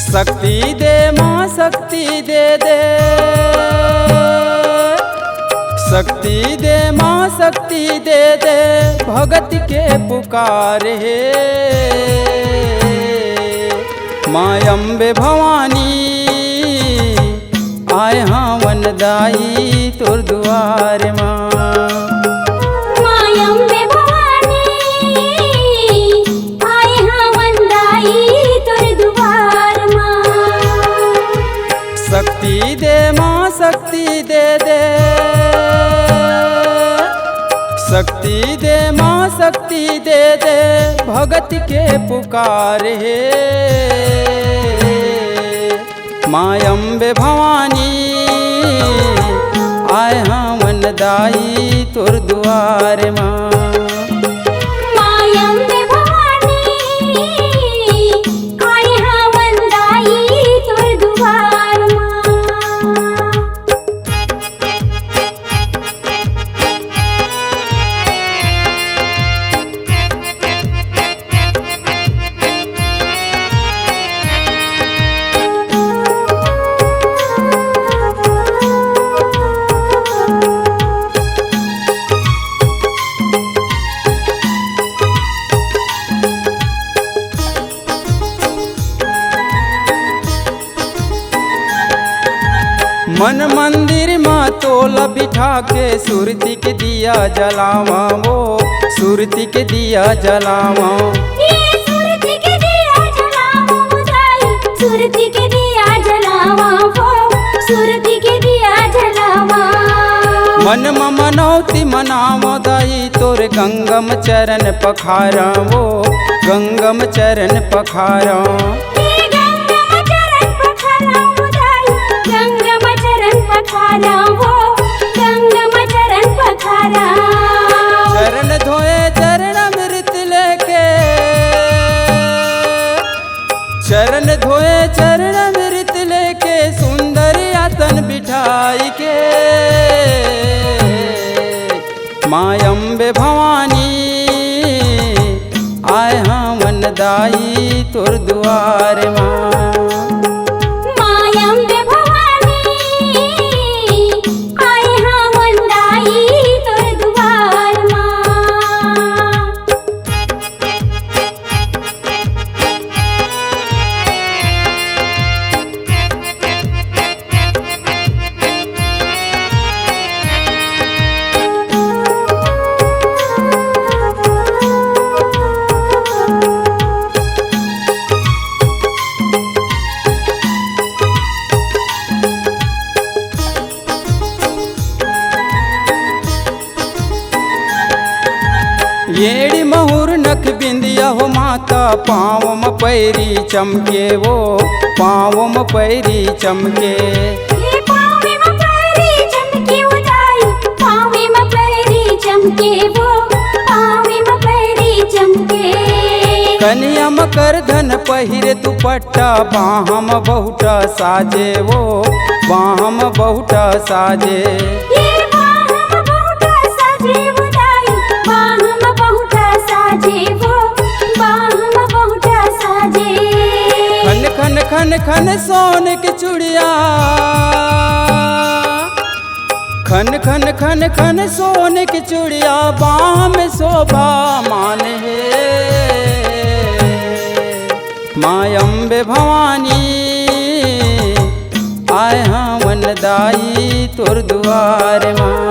शक्ति दे माँ शक्ति दे दे, शक्ति दे माँ शक्ति दे दे, भगत के पुकार है। माँ अम्बे भवानी आए हाँ वनदाई तुर द्वार माँ। शक्ति दे माँ शक्ति दे दे, शक्ति दे माँ शक्ति दे दे, भगत के पुकार है। माँ अम्बे भवानी आए हाँ वनदाई तुर द्वार माँ। मन मंदिर माँ तोला बिठा के सुरती के दिया जलावा वो, सुरती के दिया जलावा। सुरती के दिया जलावा मुझाई, सुरती के दिया जलावा वो, सुरती के दिया जलावा। मन मनौती मनावो दाई तोर गंगम चरण पखारा वो, गंगम चरण पखारा। चरण धोए चरण अमृत लेके, चरण धोए चरण अमृत लेके, सुंदर आसन बिठाई के। माँ अम्बे भवानी आए हाँ वनदाई तुर द्वार माँ। येड़ी महुर नख बिंदिया हो माता, पाँव में पैरी चमके वो, पाँव में पैरी चमके। पाँव में पैरी चमके वो दाई, पाँव में पैरी चमके वो, पाँव में पैरी चमके। कन्या मकर धन पहिरे दुपट्टा, बाह में बहुटा साजे वो, बाह में बहुटा साजे। खन खन खन सोने की चूड़िया, खन खन खन खन सोने की चूड़िया, बाह में शोभा मान है। माँ अम्बे भवानी आए हाँ वनदाई तुर द्वार माँ।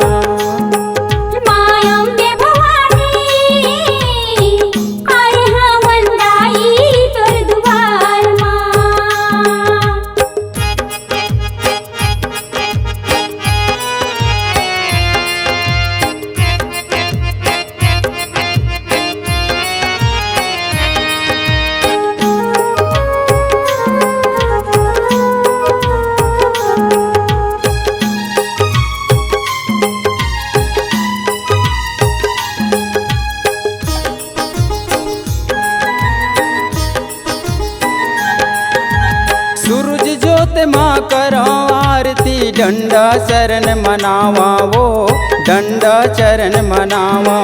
डंडा शरण मनावा वो डंडा चरण मनावा।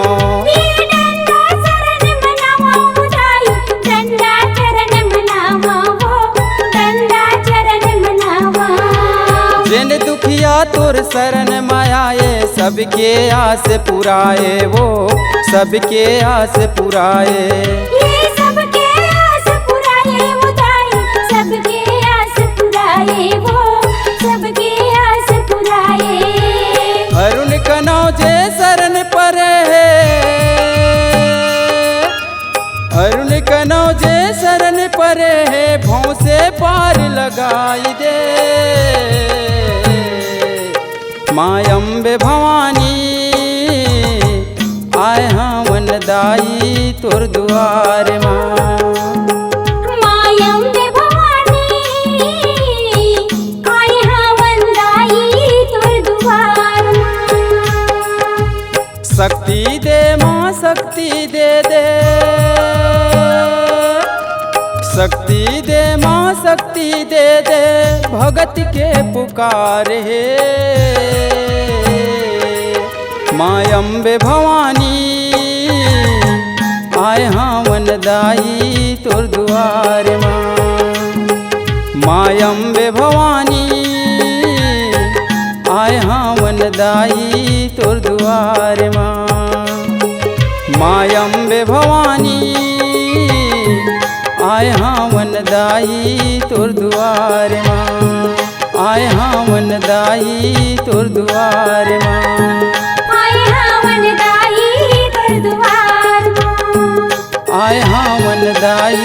ये डंडा शरण मनावा मुदाई डंडा चरण मनावा वो डंडा चरण मनावा। जिन दुखिया तुर शरण मायाए सबके आस पुराए वो सबके आस पुराए। ये सबके आस पुराए मुदाई सबके आस पुराए वो सबके आस पुराए। अरुण कनौ जे शरण परे अरुण कनौ जे शरण परे भौं से पार लगाई दे। माँ अम्बे भवानी आए हाँ वन दाई तुर दुआर माँ। माँ अम्बे भवानी आए हाँ वंदाई तुर दुआर माँ। शक्ति दे माँ शक्ति दे दे शक्ति दे माँ शक्ति दे दे भगत के पुकार है। माँ अम्बे भवानी आए हाँ वन दाई तुर दुआर माँ। माँ अम्बे भवानी आए हाँ वन दाई तुर दुआर माँ। माँ अम्बे भवानी आए हाँ वन दाई तुर दुआर माँ। आए हाँ वन दाई तुर दुआर माँ। आए हाँ वंदाई तुर दुआर माँ। आए हाँ वन दाई